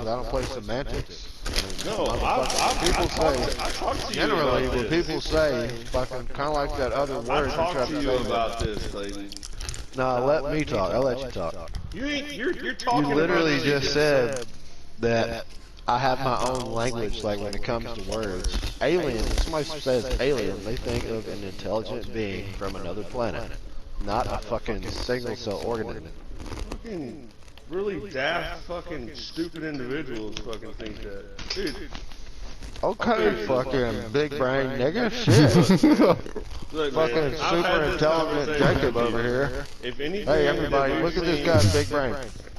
because I don't play semantics. No, people say I talked to you generally about when this. people say fucking kind of like that other word. I talked to you about this, Clayton. No, let me talk. I'll let you talk. You're talking. You literally about just said that I have my own language. Like when it comes to words, alien. Somebody says alien, they think of an intelligent being from another planet, not a fucking single cell organism. fucking really daft, fucking stupid individuals fucking think that, dude. Okay, fucking big brain nigga, shit. Look, Fucking man, I've super had this intelligent conversation Jacob with over you. here. If anything Hey everybody, that look at we've this guy's seen- big brain.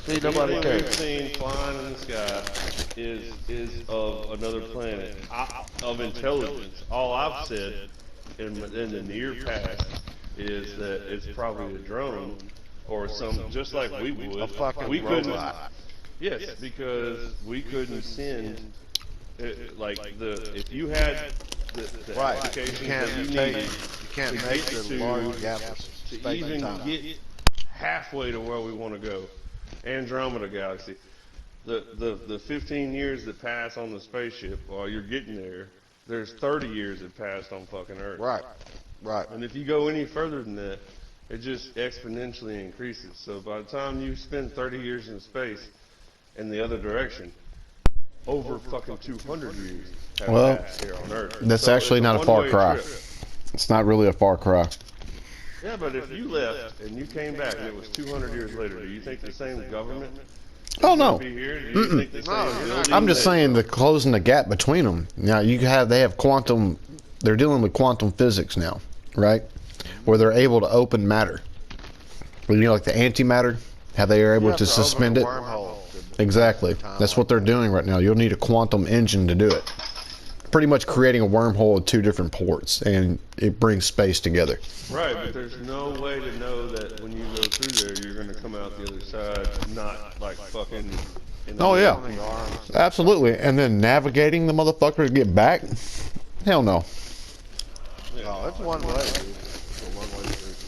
See, nobody anything we've cares. seen flying in the sky is of another planet, of intelligence. All I've said in the near past is that it's probably a drone or some, just like we would. A fucking we couldn't. robot. Yes, because we couldn't send. Like if you had the Right, you applications can't that you take, needed you can't to make get the to- large gap of to space and even time. get halfway to where we want to go, Andromeda Galaxy, the 15 years that pass on the spaceship while you're getting there, there's 30 years that passed on fucking Earth. Right, right. And if you go any further than that, it just exponentially increases. So by the time you spend 30 years in space in the other direction, over fucking 200 years have passed here on Earth. That's So actually it's not a far one-way cry. trip. It's not really a far cry. Yeah, but if you left and you came back and it was 200 years later, do you think the same government Oh no. would be here? Do you think the same building I'm just that- saying the closing the gap between them. Now they have quantum. They're dealing with quantum physics now, right? Where they're able to open matter. Well, you know, like the antimatter, how they are able to suspend it. Exactly. That's what they're doing right now. You'll need a quantum engine to do it. Pretty much creating a wormhole at two different ports, and it brings space together. Right, but there's no way to know that when you go through there, you're going to come out the other side not like fucking. Oh yeah, absolutely. And then navigating the motherfucker to get back? Hell no. Oh, it's one way, dude. It's a one-way street.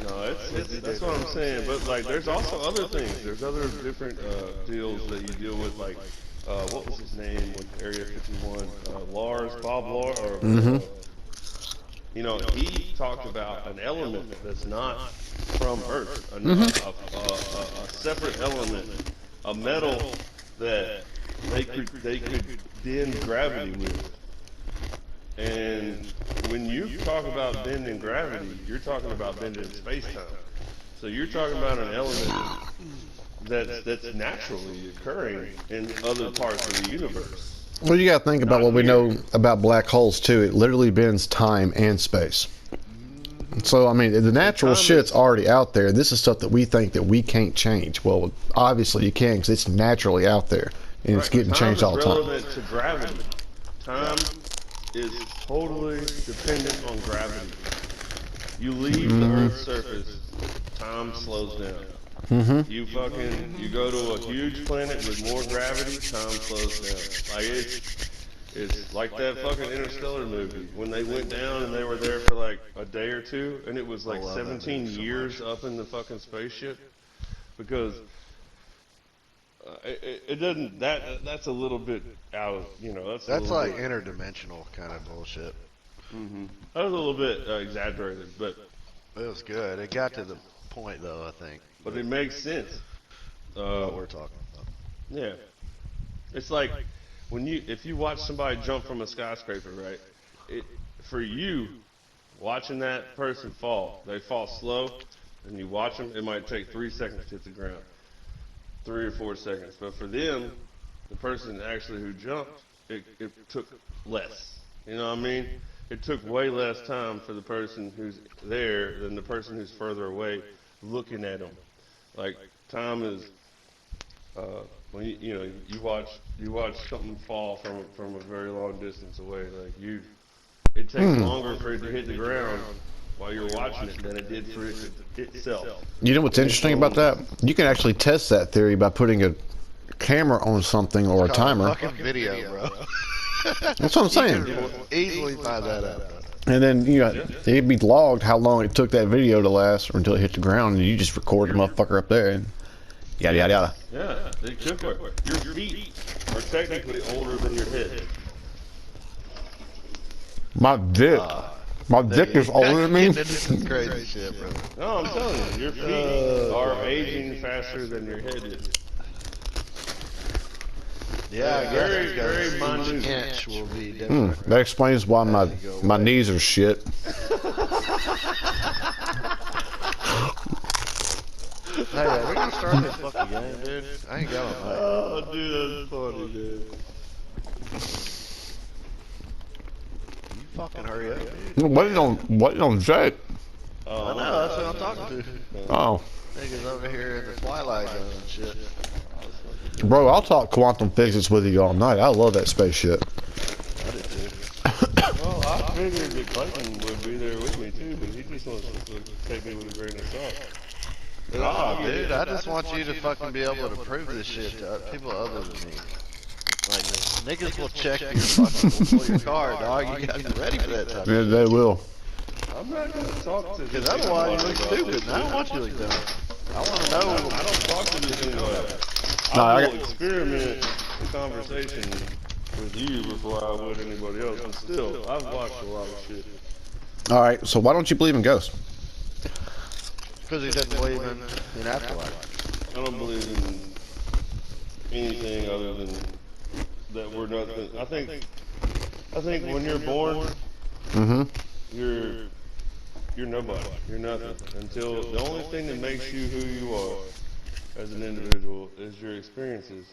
No, that's what I'm saying. But like, there's also other things. There's other different deals that you deal with. Like, what was his name with Area 51? Bob Lars, or you know, he talked about an element that's not from Earth, a separate element, a metal that they could bend gravity with. And when you talk about bending gravity, you're talking about bending space-time. So you're talking about an element that's naturally occurring in other parts of the universe. Well, you got to think about what we know about black holes too. It literally bends time and space. So I mean, the natural shit's already out there. This is stuff that we think that we can't change. Well, obviously you can, because it's naturally out there and it's getting changed all the time. Time is relevant to gravity. Time is totally dependent on gravity. You leave the Earth's surface, time slows down. You go to a huge planet with more gravity, time slows down. Like it's like that fucking Interstellar movie when they went down and they were there for like a day or two, and it was like 17 years up in the fucking spaceship, because it doesn't. That's a little bit out of, you know. That's like interdimensional kind of bullshit. That was a little bit exaggerated, but It was good. It got to the point though, I think. it makes sense. What we're talking about. Yeah, it's like if you watch somebody jump from a skyscraper, right? For you, watching that person fall, they fall slow, and you watch them. It might take 3 seconds to hit the ground, 3 or 4 seconds. But for them, the person actually who jumped, it took less. You know what I mean? It took way less time for the person who's there than the person who's further away looking at them. Like, time is when you watch something fall from a very long distance away. Like, it takes longer for it to hit the ground while you're watching it than it did for it to itself. You know what's interesting about that? You can actually test that theory by putting a camera on something or a timer. Fucking video, bro. That's what I'm saying. Easily find that out. And then it'd be logged how long it took that video to last or until it hit the ground, and you just record the motherfucker up there, and Yada yada yada. Yeah, they could work. Your feet are technically older than your head. My dick. My dick is older than me. This is crazy shit, bro. No, I'm telling you, your feet are aging faster than your head is. Yeah, I guess Very, it's very each minute. inch will be different. That explains why my knees are shit. Hey, are we gonna start this fucking game, dude? I ain't got all night. Oh, dude, that's funny, dude. You fucking hurry up, dude. What you don't say? Oh, I know, that's what I'm talking to. Oh, Niggas over here in the Twilight Zone and shit. bro, I'll talk quantum physics with you all night. I love that space shit. I did too. Well, I figured that Clayton would be there with me too, but he just wants to take me with a grain of salt. Oh, dude, I just want you to fucking be able to prove this shit to people other than me. Like, niggas will check your fucking, pull your car, dog. You gotta be ready for that type Yeah, of they will. I'm not gonna talk to this. Because otherwise you look stupid, and I don't want you to look dumb. I want to know. I don't talk to this anyway. No, I I will experiment the conversation with you before I would anybody else, but still, I've watched a lot of shit. All right, so why don't you believe in ghosts? Because he doesn't believe in afterlife. I don't believe in anything other than that we're nothing. I think when you're born, Mm-hmm. you're nobody. You're nothing until the only thing that makes you who you are as an individual is your experiences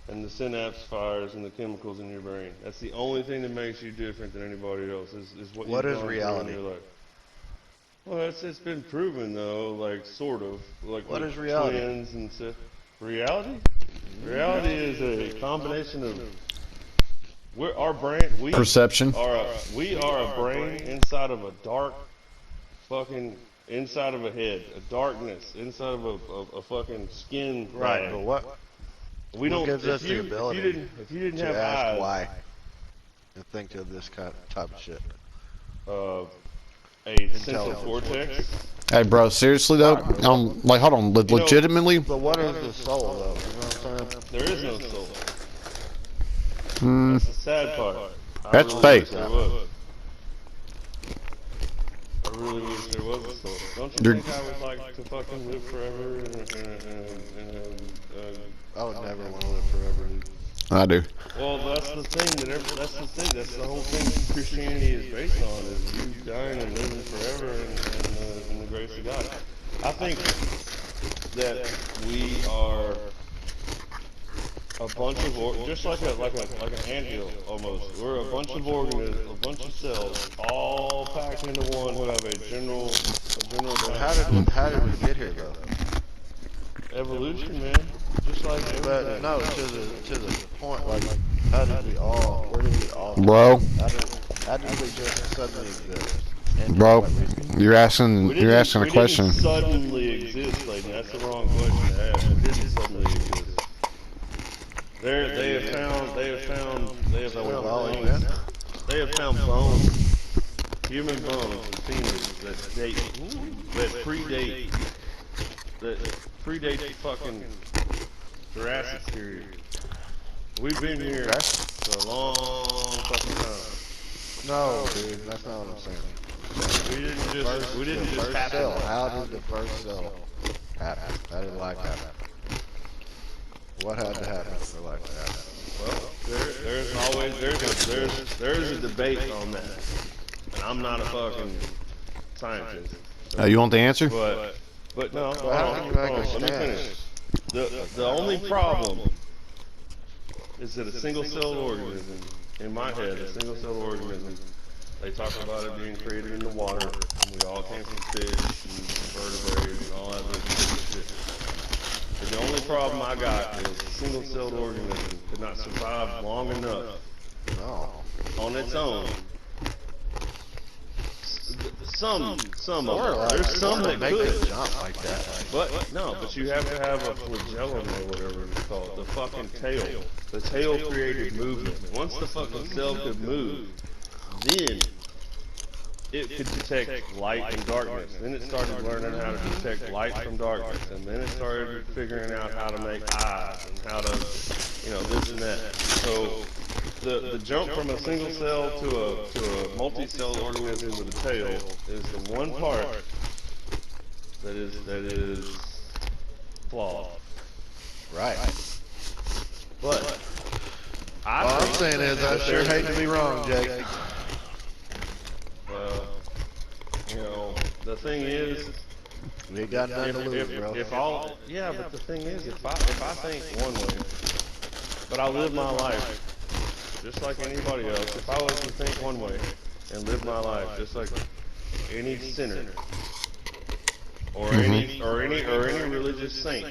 and the synapse fires and the chemicals in your brain. That's the only thing that makes you different than anybody else. Is what What you've is gone through reality? in your life. Well, it's been proven though, like sort of, like What with is reality? twins and stuff. Reality? Reality is a combination of our brain. Perception. We are a brain inside of a dark, fucking inside of a head, a darkness inside of a fucking skin. Right, bag. but what We don't. gives us the If ability you didn't to have ask eyes, why and think of this kind of type of shit? A central cortex. Hey, bro, seriously though, like, hold on, legitimately. But what is the soul, though? You know what I'm saying? There is no soul. Mm, That's the sad part. That's I fake. Wish there was. I really wish there was a soul. Don't you You're- think I would like to fucking live forever I would never want to live forever, dude. I do. well, that's the thing that's the whole thing Christianity is based on, is you dying and living forever in the grace of God. I think that we are a bunch of just like an anthill almost. We're a bunch of organisms, a bunch of cells, all packed into one who have a general. How did we get here, though? Evolution, man. Just like But everything. no, to the point, like, how did we all? Where did we all? Bro, How did we just suddenly exist? And bro, what reason? you're asking a question. We didn't suddenly exist, Clayton. That's the wrong question to ask. We didn't suddenly exist. They have found bones, human bones, and femurs that predate the fucking Jurassic period. We've been here for a long fucking time. No, dude, that's not what I'm saying. We didn't just First happen. cell. How did the first cell happen? How did life happen? What had to happen for life to happen? Well, there's a debate on that, and I'm not a fucking scientist. You want the answer? But no, hold how on, can you make hold a on, let me stand? finish. The only problem is that a single-celled organism, in my head, a single-celled organism, they talk about it being created in the water, and we all came from fish and vertebrates and all that other shit. But the only problem I got is a single-celled organism could not survive long enough No. on its own. Some of them. There's some that make could. a jump like that. But you have to have a flagellum or whatever it's called, the fucking tail. The tail created movement. Once the fucking cell could move, then it could detect light and darkness. Then it started learning how to detect light from darkness, and then it started figuring out how to make eyes and how to, this and that. So the jump from a single cell to a multi-cell organism with a tail is the one part that is flawed. Right. But All I'm saying is, I sure hate to be wrong, Jake. Well, the thing is, We ain't got nothing to lose, bro. but the thing is, if I think one way, but I live my life just like anybody else. If I was to think one way and live my life just like any sinner or any religious saint,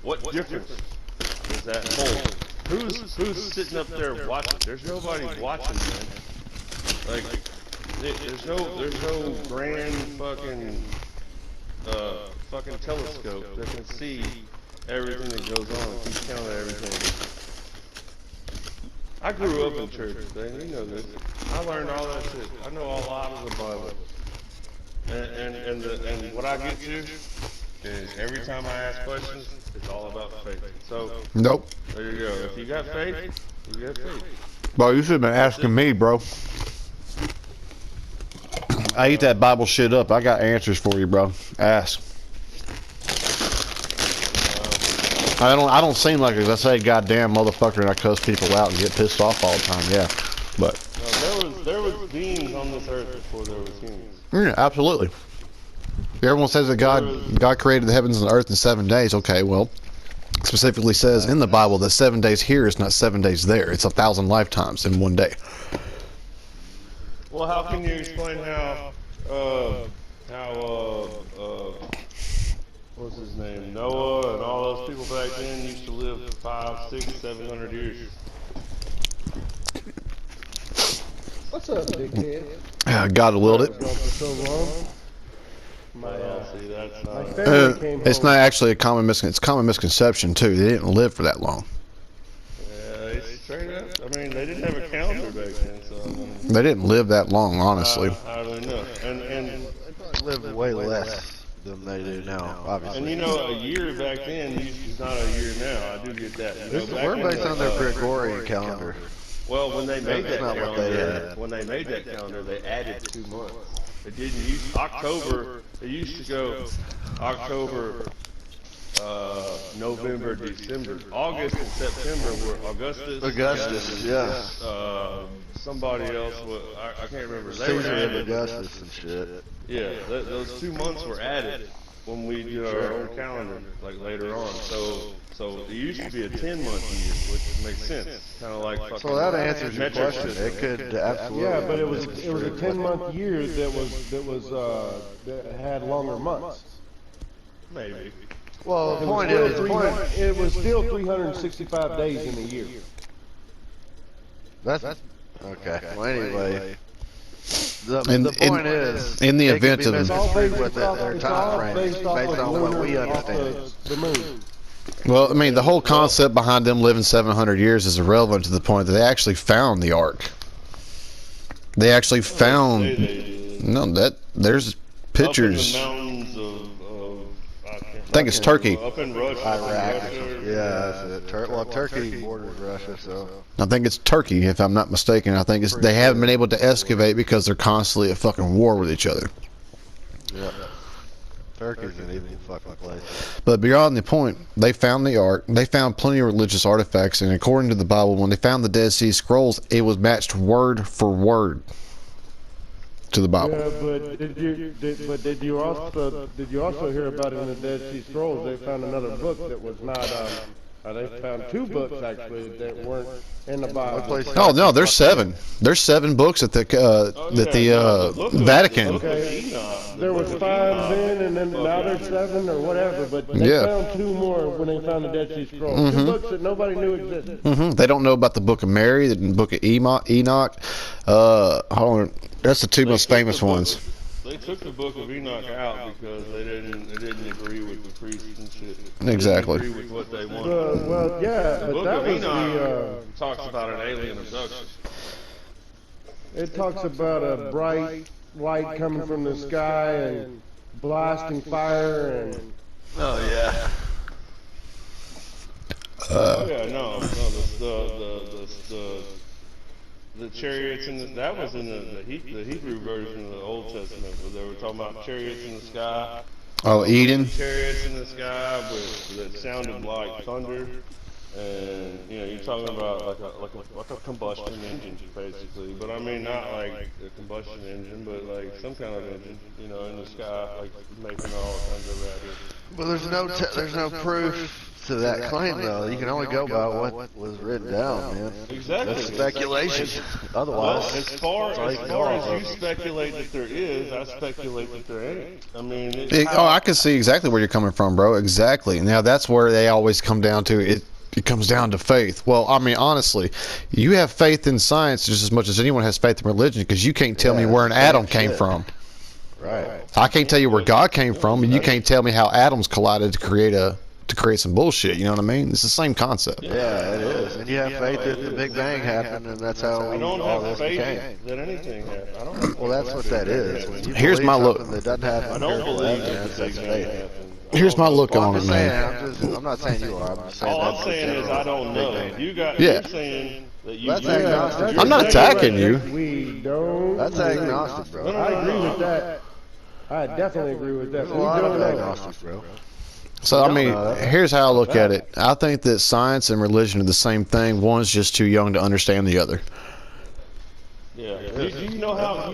what difference does that hold? Who's sitting up there watching? There's nobody watching, man. Like, there's no grand fucking telescope that can see everything that goes on and keep count of everything. I grew up in church, man. You know this. I learned all that shit. I know a lot of the Bible. And what I get to is every time I ask questions, it's all about faith. So Nope. there you go. If you got faith, you got faith. Bro, you should have been asking me, bro. I eat that Bible shit up. I got answers for you, bro. Ask. I don't seem like it. I say goddamn motherfucker and I cuss people out and get pissed off all the time. Yeah, but There was beings on this earth before there was humans. yeah, absolutely. Everyone says that God created the heavens and the earth in 7 days. Okay, well, it specifically says in the Bible that 7 days here is not 7 days there. It's 1,000 lifetimes in 1 day. Well, how can you explain how what's his name, Noah and all those people back then used to live 500, 600, 700 years? What's up, big head? God willed it. So long. See, that's My not. family came It's home. not actually it's a common misconception too. They didn't live for that long. Yeah, straight up. I mean, they didn't have a calendar back then, so I mean, They didn't live that long, honestly. I don't know. And Live way less than they do now, obviously. a year back then is not a year now. I do get that. Back We're in based the, on their Gregorian calendar. Well, when they made that That's not what they calendar, had. when they made that calendar, they added 2 months. They didn't use October. They used to go October, November, December. August and September were Augustus. Yeah. Somebody else. I can't remember. They were Caesar and added. Augustus and shit. Yeah, those 2 months were added when we did our own calendar, like later on. So it used to be a 10-month year, which makes sense. Kind of like fucking So that answers your metric question. system. It could absolutely. Yeah, but it was a 10-month year that had longer months. Maybe. Well, the point Still is, 300 it was still 365 days in a year. that's okay. Well, anyway, the point is, in the they event could be of- It's all misconstrued with based their off time frame based off based of on what we lunar, off understand. the moon. Well, I mean, the whole concept behind them living 700 years is irrelevant to the point that they actually found the Ark. They actually found there's pictures. Up in the mountains of I think it's Turkey. Up in Russia. Iraq. Yeah, that's it. Turkey borders Russia, so. I think it's Turkey, if I'm not mistaken. I think they haven't been able to excavate because they're constantly at fucking war with each other. Yeah. Turkey's an evil fucking place. But beyond the point, they found the Ark. They found plenty of religious artifacts, and according to the Bible, when they found the Dead Sea Scrolls, it was matched word for word to the Bible. Yeah, but did you also hear about it in the Dead Sea Scrolls? They found another book that was not. They found 2 books actually that weren't in the Bible. Oh no, there's 7. There's 7 books at the Vatican. Okay, there was 5 then, and then now there's 7 or whatever. But they Yeah. found 2 more when they found the Dead Sea Scrolls. 2 books that nobody knew existed. They don't know about the Book of Mary, the Book of Enoch. Hold on, that's the 2 most famous ones. They took the book of Enoch out because they didn't agree with the priests and shit. Exactly. They didn't agree with what they wanted. Well, yeah, The but book that of was Enoch talks about an alien abduction. it talks about a bright, light coming from the sky and blasting fire and. Oh yeah. Oh yeah, no, the chariots in that was in the Hebrew version of the Old Testament, where they were talking about chariots in the sky. Oh, Eden. Chariots in the sky that sounded like thunder, and you're talking about like a combustion engine basically, but I mean not like a combustion engine, but like some kind of engine, in the sky, like making all kinds of racket. Well, there's no proof to that claim though. You can only go by what was written down, man. Exactly. That's speculation. Well, Otherwise, as far as you speculate that there is, I speculate that there ain't. I mean, I can see exactly where you're coming from, bro. Exactly. Now that's where they always come down to it. It comes down to faith. Well, I mean, honestly, you have faith in science just as much as anyone has faith in religion, because you can't tell me where an atom came from. right. I can't tell you where God came from, and you can't tell me how atoms collided to create some bullshit. You know what I mean? It's the same concept. Yeah, it is. And you have faith that the Big Bang happened, and that's how I don't all have this faith became. that anything happened. I don't have Well, that's what that is. When you Here's believe my look. something that doesn't have I don't empirical believe evidence, that that's the Big Bang faith. happened. Here's my look Well, on I'm it, just saying. man. I'm not saying you are. I'm just saying All I'm that's the saying is I don't know. general. You're saying that you. That's you agnostic. I'm not attacking you. We don't. That's agnostic, bro. I agree with that. I definitely agree with that. There's a We lot don't of know. agnostics, bro. So, I mean, here's how I look at it. I think that science and religion are the same thing. One's just too young to understand the other. Yeah. Do you know how? a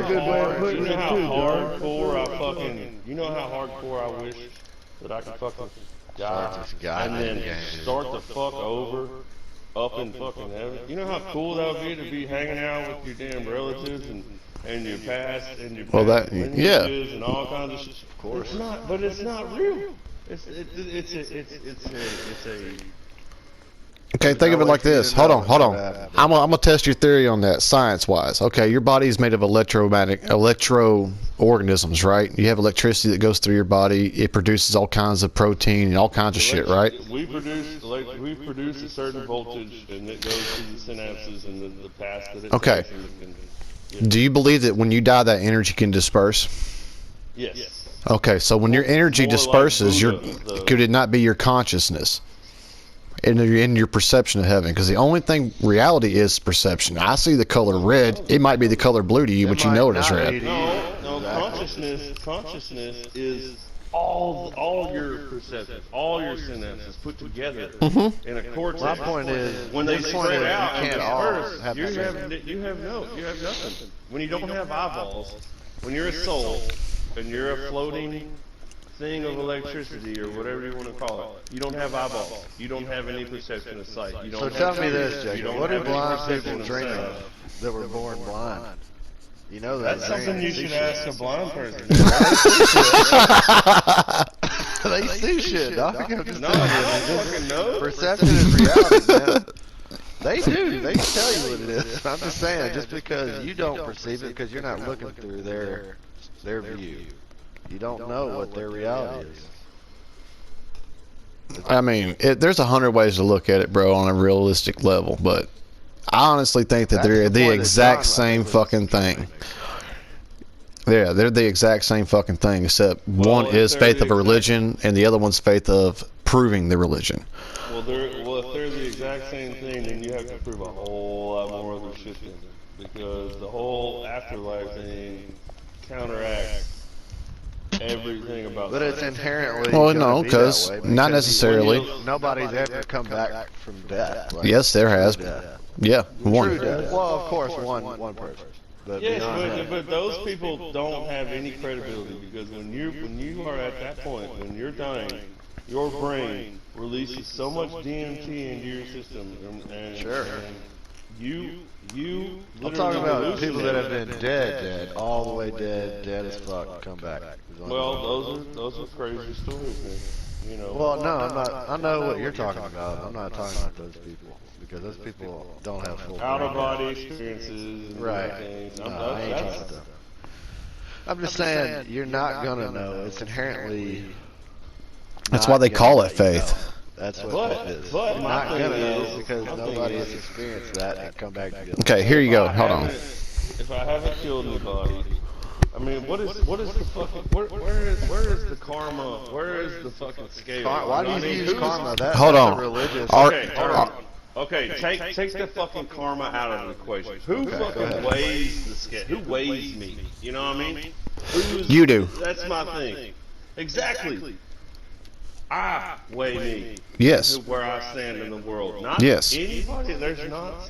good way of putting it, too, dog. hardcore I fucking. You know how hardcore I wish that I could fucking die Just God and in the then game. start the fuck over up in fucking heaven. You know how cool that would be to be hanging out with your damn relatives and your past and your Well, past that- lineages and all kinds of shit. Of course. It's not, but it's not real. It's a Okay, think of it like this. Hold on. I'm gonna test your theory on that science-wise. Okay, your body is made of electro-organisms, right? You have electricity that goes through your body. It produces all kinds of protein and all kinds of shit, right? We produce a certain voltage, and it goes through the synapses and the path that it Okay. takes. And it can, Do you believe that when you die, that energy can disperse? yes. Okay, so when your energy More like disperses, Buddha, could it not be your consciousness in your perception of heaven? Because the only thing reality is perception. I see the color red. It might be the color blue to you, but you know it is red. No, consciousness is all your perceptions, all your synapses put together in a cortex. My point is, when they his point spread is out you and can't all disperse, have you the same. have nothing. When you don't have eyeballs, when you're a soul and you're a floating thing of electricity or whatever you want to call it, you don't have eyeballs. You don't have any perception of sight. You don't So have tell me ears. this, You Jacob. don't What do have any blind perception people dream sound. of that were born blind? You know that. That's something you should ask a blind person. They see shit, dog. I'm just No, I telling you. don't fucking know. Perception is reality, man. They do. They can tell you what it is. I'm just saying, just because you don't perceive it, because you're not looking through their view, you don't know what their reality is. I mean, there's 100 ways to look at it, bro, on a realistic level, but I honestly think that they're That's the the point that exact John same was fucking trying to thing. make. Yeah, they're the exact same fucking thing, except one if is they're faith the of a exact- religion, and the other one's faith of proving the religion. Well, if they're the exact same thing, then you have to prove a whole lot more other shit than them. Because the whole afterlife thing counteracts everything about But it's science. inherently. Well, gonna no, be 'cause that way, not because necessarily. Nobody's ever come back from death. Like, Yes, there has. true death. Yeah, True one. death. Well, of course, one person. But Yes, beyond that, but those people don't have any credibility because when you are at that point, when you're dying, your brain releases so much DMT into your system, and Sure. and you I'm talking about literally people that have hallucinate. been dead, all the way dead as fuck, come back. Well, those are crazy stories, man. You know. Well, no, I'm not. I know what you're talking about. I'm not talking about those people because those people don't have full out of brain body damage. experiences and Right. things. No, I ain't talking about them. I'm just saying you're not gonna know. It's inherently. That's not why they gonna call let it you faith. know. That's what But- it is. but You're my not thing gonna know is- because my thing nobody is- has experienced that and come back together. Okay, here you go. If I Hold on. haven't- If I haven't killed anybody, I mean, what is the fucking where is the karma? Where is the fucking scale? Why do you use karma? That's a religious. Okay, hold on. Okay, take the fucking karma out of the equation. Who fucking weighs the scale? Who weighs me? You know what I mean? You do. That's my thing. Exactly. I weigh me. Yes. Where I stand in the world. Not anybody. There's not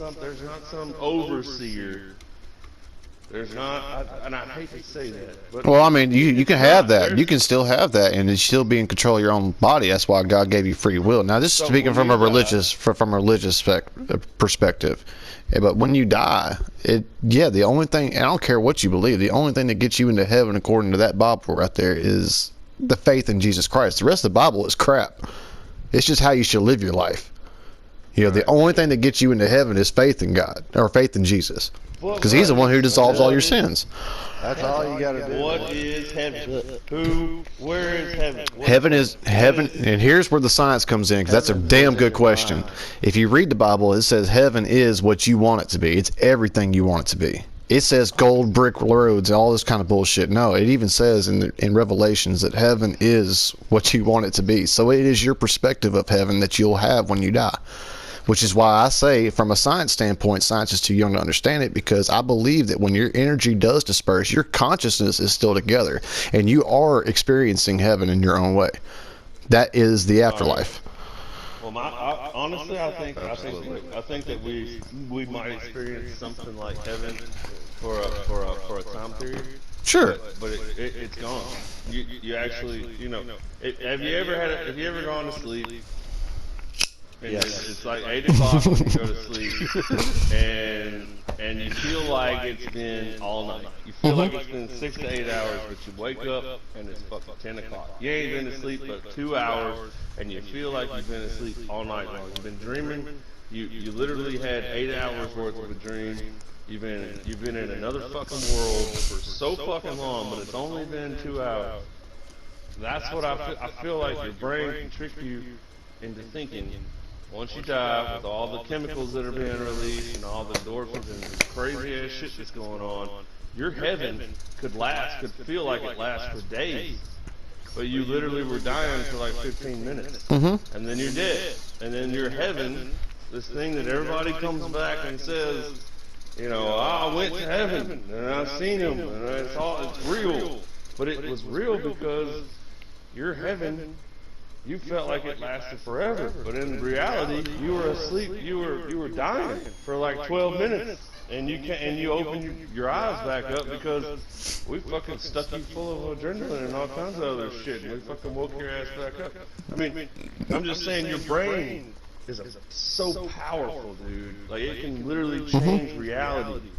some overseer. There's not, and I hate to say that. But Well, I mean, you can have that. You can still have that, and it's still be in control of your own body. That's why God gave you free will. Now, this is speaking from a religious perspective. But when you die, the only thing, and I don't care what you believe, the only thing that gets you into heaven, according to that Bible right there, is the faith in Jesus Christ. The rest of the Bible is crap. It's just how you should live your life. You know, the only thing that gets you into heaven is faith in God, or faith in Jesus. Because he's the one who dissolves all your sins. That's all you gotta do. What is heaven? Where is heaven? Heaven is heaven, and here's where the science comes in, because that's a damn good question. If you read the Bible, it says heaven is what you want it to be. It's everything you want it to be. It says gold brick roads, all this kind of bullshit. No, it even says in Revelations that heaven is what you want it to be. So it is your perspective of heaven that you'll have when you die. Which is why I say, from a science standpoint, science is too young to understand it, because I believe that when your energy does disperse, your consciousness is still together, and you are experiencing heaven in your own way. That is the afterlife. Well, honestly, I think that we might experience something like heaven for a time period. Sure. But it's gone. You actually, have you ever gone to sleep? Yes. It's like 8 o'clock when you go to sleep, and you feel like it's been all night. You feel like it's been 6 to 8 hours, but you wake up and it's fucking 10 o'clock. You ain't been asleep but 2 hours, and you feel like you've been asleep all night long. You've been dreaming. You literally had 8 hours worth of a dream. You've been in another fucking world for so fucking long, but it's only been 2 hours. That's what I feel like your brain can trick you into thinking. Once you die, with all the chemicals that are being released and all the endorphins and the crazy ass shit that's going on, your heaven could feel like it lasts for days. But you literally were dying for like 15 minutes. And then you're dead. And then your heaven, this thing that everybody comes back and says, I went to heaven and I've seen him and it's real. But it was real because your heaven, you felt like it lasted forever, but in reality, you were asleep. You were dying for like 12 minutes, and you opened your eyes back up because we fucking stuck you full of adrenaline and all kinds of other shit, and we fucking woke your ass back up. I mean, I'm just saying, your brain is so powerful, dude. Like, it can literally change reality.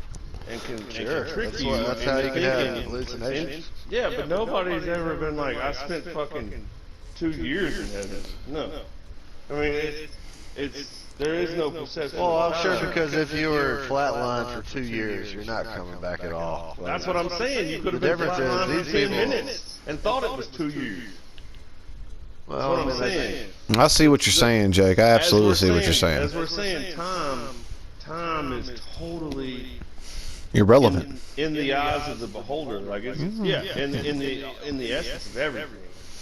And can trick you. That's how you can have hallucinations. Yeah, but nobody's ever been like, I spent fucking 2 years in heaven. No. I mean, there is no perception. Well, I'm sure because if you were flatlined for 2 years, you're not coming back at all. That's what I'm saying. You could have been flatlined for 10 minutes and thought it was 2 years. That's what I'm saying. I see what you're saying, Jake. I absolutely see what you're saying. As we're saying, time is totally irrelevant in the eyes of the beholder. Like it's in the essence of everything.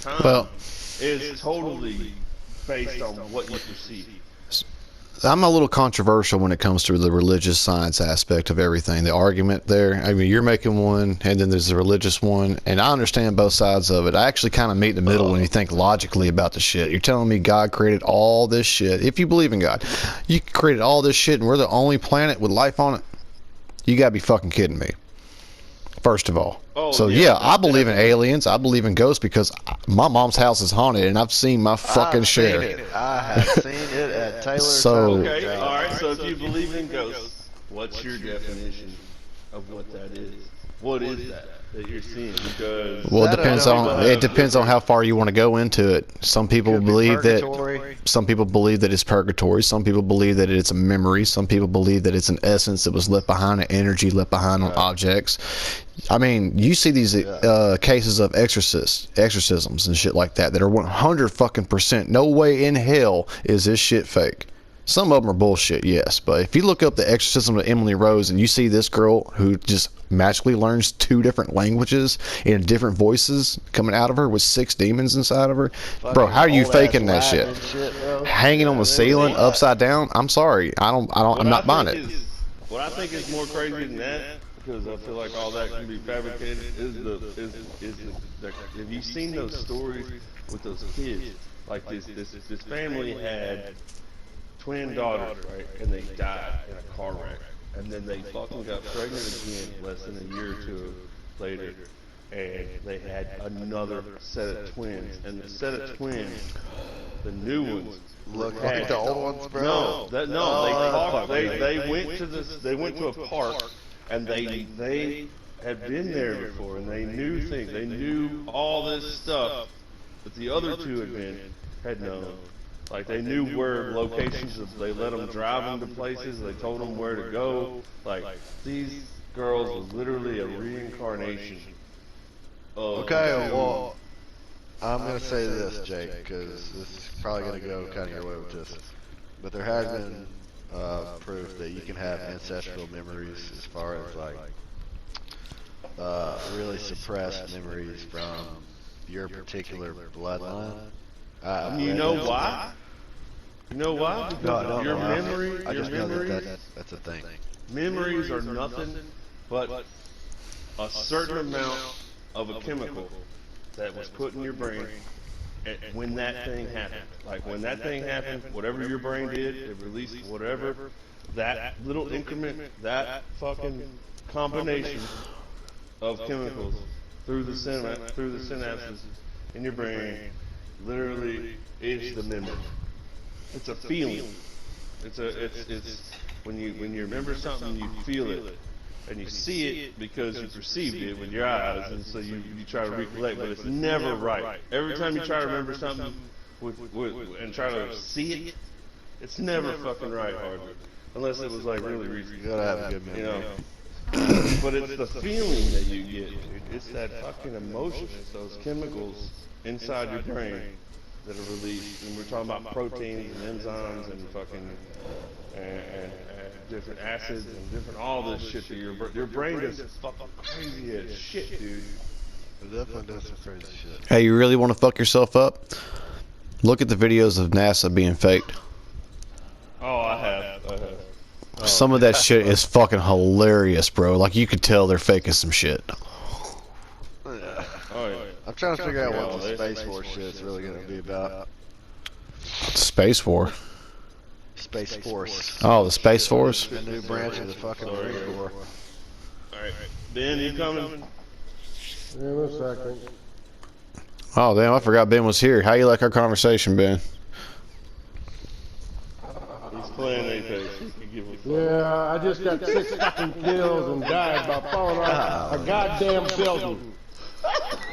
Time is totally based on what you perceive. I'm a little controversial when it comes to the religious science aspect of everything. The argument there, I mean, you're making one, and then there's the religious one, and I understand both sides of it. I actually kind of meet in the middle when you think logically about the shit. You're telling me God created all this shit. If you believe in God, you created all this shit, and we're the only planet with life on it? You gotta be fucking kidding me. First of all. I believe in aliens. I believe in ghosts because my mom's house is haunted and I've seen my fucking share. I have seen it at Taylor's. Okay, all right. So if you believe in ghosts, what's your definition of what that is? What is that you're seeing? Because it depends on how far you want to go into it. Some people believe that it's purgatory. Some people believe that it's a memory. Some people believe that it's an essence that was left behind, an energy left behind on objects. I mean, you see these cases of exorcisms and shit like that are 100% no way in hell is this shit fake. Some of them are bullshit, yes. But if you look up the exorcism of Emily Rose and you see this girl who just magically learns 2 different languages in different voices coming out of her with 6 demons inside of her, bro, how are you faking that shit? Hanging on the ceiling upside down? I'm sorry, I'm not buying it. What I think is more crazy than that, because I feel like all that can be fabricated, is have you seen those stories with those kids? Like this family had twin daughters, right? And they died in a car wreck. And then they fucking got pregnant again less than a year or 2 later. And they had another set of twins. And the set of twins, the new ones, look like the old ones, bro. They went to a park, and they had been there before, and they knew things. They knew all this stuff that the other 2 had known. Like, they knew where locations, they let them drive them to places, they told them where to go. Like, these girls were literally a reincarnation of... Okay, well, I'm going to say this, Jake, because this is probably going to go kind of your way with this. But there has been proof that you can have ancestral memories as far as, like, really suppressed memories from your particular bloodline. You know why? You know why? Because your memory, I just know that's a thing. Memories are nothing but a certain amount of a chemical that was put in your brain when that thing happened. Like, when that thing happened, whatever your brain did, it released whatever, that little increment, that fucking combination of chemicals through the synapses in your brain literally is the memory. It's a feeling. It's when you remember something, you feel it, and you see it because you perceived it with your eyes, and so you try to recollect, but it's never right. Every time you try to remember something and try to see it, it's never fucking right, hardly, unless it was like really recent. You gotta have a good memory. You know. But it's the feeling that you get, dude. It's that fucking emotion. It's those chemicals inside your brain that are released. And we're talking about proteins and enzymes and fucking and different acids and different all this shit that your brain does fucking crazy as shit, dude. It definitely does some crazy shit. Hey, you really want to fuck yourself up? Look at the videos of NASA being faked. Oh, I have. Some of that shit is fucking hilarious, bro. Like, you could tell they're faking some shit. Oh, yeah. I'm trying to figure out what the Space Force shit is really going to be about. Space War? Space Force. Oh, the Space Force? The new branch of the fucking Marine Corps. Alright. Ben, you coming? Yeah, in a second. Oh, damn, I forgot Ben was here. How you like our conversation, Ben? He's playing Apex. Yeah, I just got 6 fucking kills and died by falling off a goddamn building.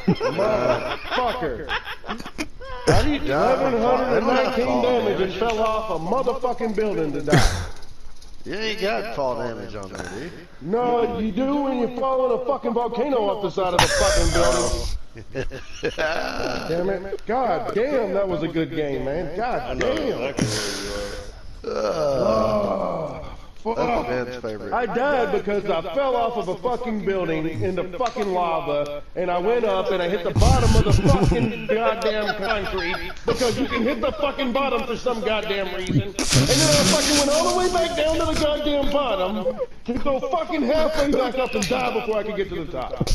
Motherfucker. I did 1,119 damage and fell off a motherfucking building to die. You ain't got fall damage on there, do you? No, you do when you fall in a fucking volcano up the side of the fucking building. Damn it. God damn, that was a good game, man. God damn. That's Ben's favorite. I died because I fell off of a fucking building into fucking lava, and I went up and I hit the bottom of the fucking goddamn concrete because you can hit the fucking bottom for some goddamn reason. And then I fucking went all the way back down to the goddamn bottom to go fucking halfway back up and die before I could get to the top.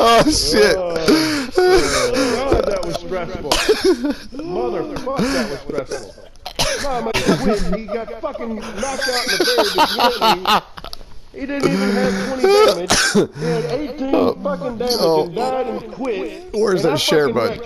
Oh shit! God, that was stressful. Motherfucker, that was stressful. Mama quit. He got fucking knocked out in the bed. He didn't even have 20 damage. He had 18 fucking damage and died and quit. Where's that share button?